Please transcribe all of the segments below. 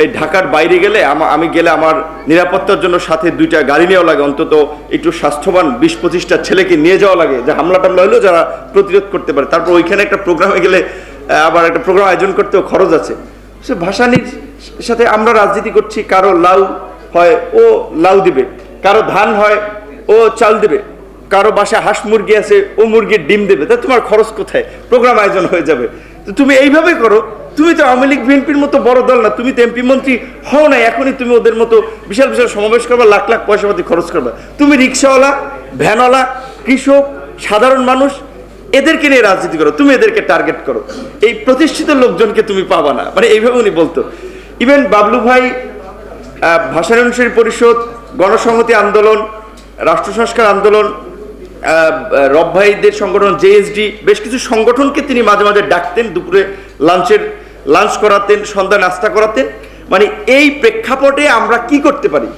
এই ঢাকার বাইরে গেলে আমি গেলে আমার নিরাপত্তার জন্য সাথে 2টা গাড়ি নেওয়া লাগে, অন্তত একটু স্বাস্থ্যবান 20-25টা ছেলেকে নিয়ে যাওয়া লাগে, যে হামলা টামলা হলেও যারা প্রতিরোধ করতে পারে। তারপর ওইখানে একটা প্রোগ্রামে গেলে আবার একটা প্রোগ্রাম আয়োজন করতেও খরচ আছে। সে ভাসানির সাথে আমরা রাজনীতি করছি, কারো লাউ হয় ও লাউ দিবে, কারো ধান হয় ও চাল দিবে, কারো বাসায় হাঁস মুরগি আছে ও মুরগির ডিম দেবে। তা তোমার খরচ কোথায়? প্রোগ্রাম আয়োজন হয়ে যাবে। তো তুমি এইভাবে করো। তুমি তো আওয়ামী লীগ বিএনপির মতো বড় দল না, তুমি তো এমপি মন্ত্রী হও না, এখনই তুমি ওদের মতো বিশাল বিশাল সমাবেশ করবা, লাখ লাখ পয়সাপাতি খরচ করবা। তুমি রিক্সাওয়ালা, ভ্যানওয়ালা, কৃষক, সাধারণ মানুষ, এদেরকে নিয়ে রাজনীতি করো, তুমি এদেরকে টার্গেট করো, এই প্রতিষ্ঠিত লোকজনকে তুমি পাবা না। মানে এইভাবে উনি বলতো। ইভেন বাবলু ভাই ভাষানী অনুসারী পরিষদ, গণসংহতি আন্দোলন, রাষ্ট্র সংস্কার আন্দোলন, রব ভাইদের সংগঠন জেএসডি, বেশ কিছু সংগঠনকে তিনি মাঝে মাঝে ডাকতেন, দুপুরে লাঞ্চ করাতেন, সন্ধ্যা নাস্তা করাতেন। মানে এই প্রেক্ষাপটে আমরা কি করতে পারি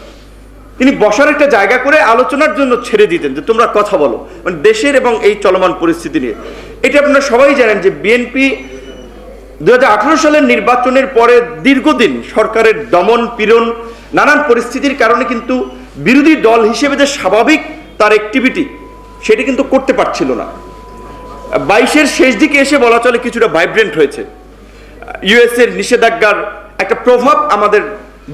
তিনি বসার একটা জায়গা করে আলোচনার জন্য ছেড়ে দিতেন, যে তোমরা কথা বলো, মানে দেশের এবং এই চলমান পরিস্থিতি নিয়ে। এটা আপনারা সবাই জানেন যে বিএনপি 2018 সালের নির্বাচনের পরে দীর্ঘদিন সরকারের দমন পীড়ন, নানান পরিস্থিতির কারণে কিন্তু বিরোধী দল হিসেবে যে স্বাভাবিক তার অ্যাক্টিভিটি সেটা কিন্তু করতে পারছিল না। 22-এর শেষ দিকে এসে বলা চলে কিছুটা ভাইব্রেন্ট হয়েছে। ইউএসএর নিষেধাজ্ঞার একটা প্রভাব আমাদের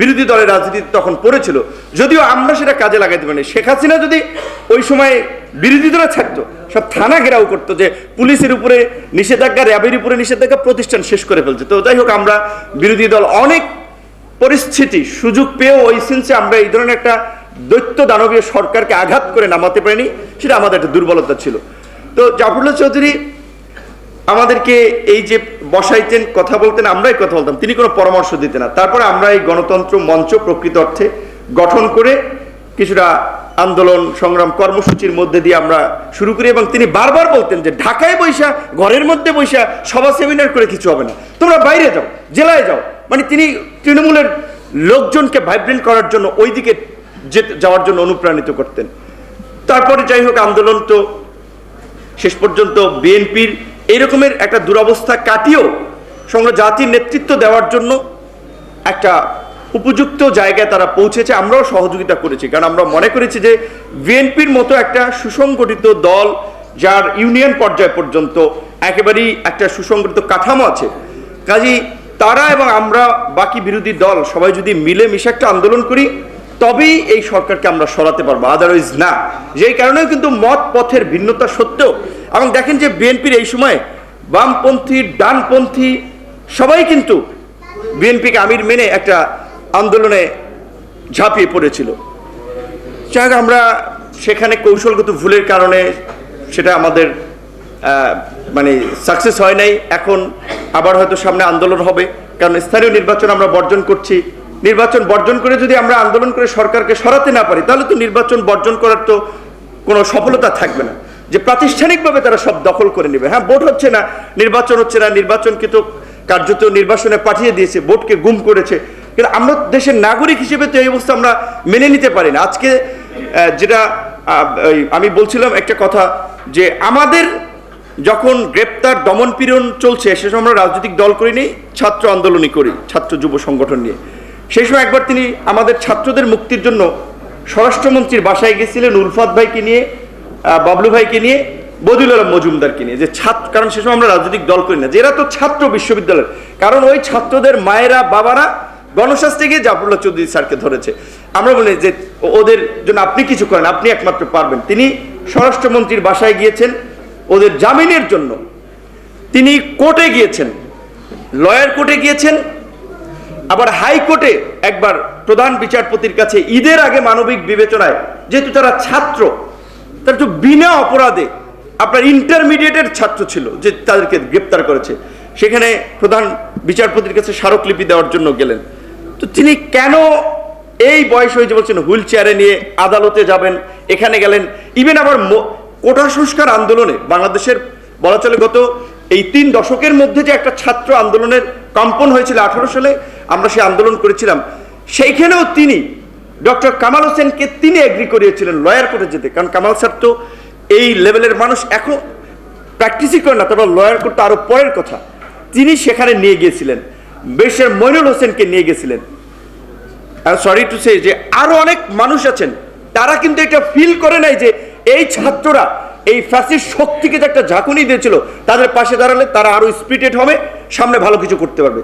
বিরোধী দলের রাজনীতিতে তখন পড়েছিল, যদিও আমরা সেটা কাজে লাগাইতে পারিনি। শেখ হাসিনা যদি ওই সময় বিরোধী দলে থাকতো, সব থানা ঘেরাও করতো, যে পুলিশের উপরে নিষেধাজ্ঞা, র্যাবের উপরে নিষেধাজ্ঞা, প্রতিষ্ঠান শেষ করে ফেলছে। তো যাই হোক, আমরা বিরোধী দল অনেক পরিস্থিতি সুযোগ পেয়েও ওই সেন্সে আমরা এই ধরনের একটা দৈত্য দানবীয় সরকারকে আঘাত করে নামাতে পারিনি, সেটা আমাদের একটা দুর্বলতা ছিল। তো জাফরুল্লাহ চৌধুরী আমাদেরকে এই যে বসাইতেন, কথা বলতেন, আমরাই কথা বলতাম, তিনি কোনো পরামর্শ দিতেন না। তারপরে আমরা এই গণতন্ত্র মঞ্চ প্রকৃত অর্থে গঠন করে কিছুটা আন্দোলন সংগ্রাম কর্মসূচির মধ্যে দিয়ে আমরা শুরু করি, এবং তিনি বারবার বলতেন যে ঢাকায় বৈশা, ঘরের মধ্যে বৈশা সভা সেমিনার করে কিছু হবে না, তোমরা বাইরে যাও, জেলায় যাও। মানে তিনি তৃণমূলের লোকজনকে ভাইব্রেন্ট করার জন্য ওই দিকে যাওয়ার জন্য অনুপ্রাণিত করতেন। তারপরে যাই হোক, আন্দোলন তো শেষ পর্যন্ত বিএনপির এইরকমের একটা দুরবস্থা কাটিয়েও জাতির নেতৃত্ব দেওয়ার জন্য একটা উপযুক্ত জায়গায় তারা পৌঁছেছে। আমরাও সহযোগিতা করেছি, কারণ আমরা মনে করেছি যে বিএনপির মতো একটা সুসংগঠিত দল, যার ইউনিয়ন পর্যায় পর্যন্ত একেবারেই একটা সুসংগঠিত কাঠামো আছে, কাজেই তারা এবং আমরা বাকি বিরোধী দল সবাই যদি মিলে মিশে একটা আন্দোলন করি, তবেই এই সরকারকে আমরা সরাতে পারবো, আদারওয়াইজ না। যেই কারণেও কিন্তু মত পথের ভিন্নতা সত্ত্বেও, এবং দেখেন যে বিএনপির এই সময় বামপন্থী, ডানপন্থী সবাই কিন্তু বিএনপিকে আমির মেনে একটা আন্দোলনে ঝাঁপিয়ে পড়েছিল। যাক, আমরা সেখানে কৌশলগত ভুলের কারণে সেটা আমাদের মানে সাকসেস হয় নাই। এখন আবার হয়তো সামনে আন্দোলন হবে, কারণ স্থানীয় নির্বাচন আমরা বর্জন করছি। নির্বাচন বর্জন করে যদি আমরা আন্দোলন করে সরকারকে সরাতে না পারি, তাহলে তো নির্বাচন বর্জন করার তো কোনো সফলতা থাকবে না, যে প্রাতিষ্ঠানিকভাবে তারা সব দখল করে নেবে। হ্যাঁ, ভোট হচ্ছে না, নির্বাচন হচ্ছে না, নির্বাচনকে তো কার্যত নির্বাচনে পাঠিয়ে দিয়েছে, ভোটকে গুম করেছে, কিন্তু আমরা দেশের নাগরিক হিসেবে তো এই অবস্থা আমরা মেনে নিতে পারি না। আজকে যেটা আমি বলছিলাম একটা কথা, যে আমাদের যখন গ্রেপ্তার দমন পীড়ন চলছে, সে সময় আমরা রাজনৈতিক দল করিনি, ছাত্র আন্দোলনই করি, ছাত্র যুব সংগঠন নিয়ে। সেই সময় একবার তিনি আমাদের ছাত্রদের মুক্তির জন্য স্বরাষ্ট্রমন্ত্রীর বাসায় গেছিলেন, উলফাত ভাইকে নিয়ে, বাবলু ভাইকে নিয়ে, বদিউল আলম মজুমদারকে নিয়ে, যে ছাত্র, কারণ সে সময় আমরা রাজনৈতিক দল করি না, যে এরা তো ছাত্র বিশ্ববিদ্যালয়ের, কারণ ওই ছাত্রদের মায়েরা বাবারা গণশাস্ত্রে গিয়ে জাফরুল্লাহ চৌধুরী স্যারকে ধরেছে। আমরা বলি যে ওদের জন্য আপনি কিছু করেন, আপনি একমাত্র পারবেন। তিনি স্বরাষ্ট্রমন্ত্রীর বাসায় গিয়েছেন ওদের জামিনের জন্য, তিনি কোর্টে গিয়েছেন, লয়ার কোর্টে গিয়েছেন, আবার হাইকোর্টে একবার প্রধান বিচারপতির কাছে ঈদের আগে মানবিক বিবেচনায়, যেহেতু তারা ছাত্র, তারা তো বিনা অপরাধে, আপনার ইন্টারমিডিয়েটের ছাত্র ছিল, যে তাদেরকে গ্রেপ্তার করেছে, সেখানে প্রধান বিচারপতির কাছে স্মারকলিপি দেওয়ার জন্য গেলেন। তো তিনি কেন এই বয়স হয়েছে বলছেন হুইল চেয়ারে নিয়ে আদালতে যাবেন, এখানে গেলেন। ইভেন আবার কোটা সংস্কার আন্দোলনে বাংলাদেশের বলা চলে গত এই 3 দশকের মধ্যে যে একটা ছাত্র আন্দোলনের কম্পন হয়েছিল 18 সালে, আমরা সেই আন্দোলন করেছিলাম, সেইখানেও তিনি ডক্টর কামাল হোসেনকে তিনি এগ্রি করিয়েছিলেন লয়ার কোর্টে যেতে, কারণ কামাল স্যার তো এই লেভেলের মানুষ, এখন প্র্যাকটিসই করেন না, তারপর লয়ার কোর্ট তো আরো পরের কথা। তিনি সেখানে নিয়ে গিয়েছিলেন, বেশের মইনুল হোসেনকে নিয়ে গেছিলেন। সরি টু সে যে আরো অনেক মানুষ আছেন, তারা কিন্তু এটা ফিল করে নাই যে এই ছাত্ররা এই ফ্যাসিস্ট শক্তিকে যে একটা ঝাঁকুনি দিয়েছিল, তাদের পাশে দাঁড়ালে তারা আরো স্পিরিটেড হবে, সামনে ভালো কিছু করতে পারবে।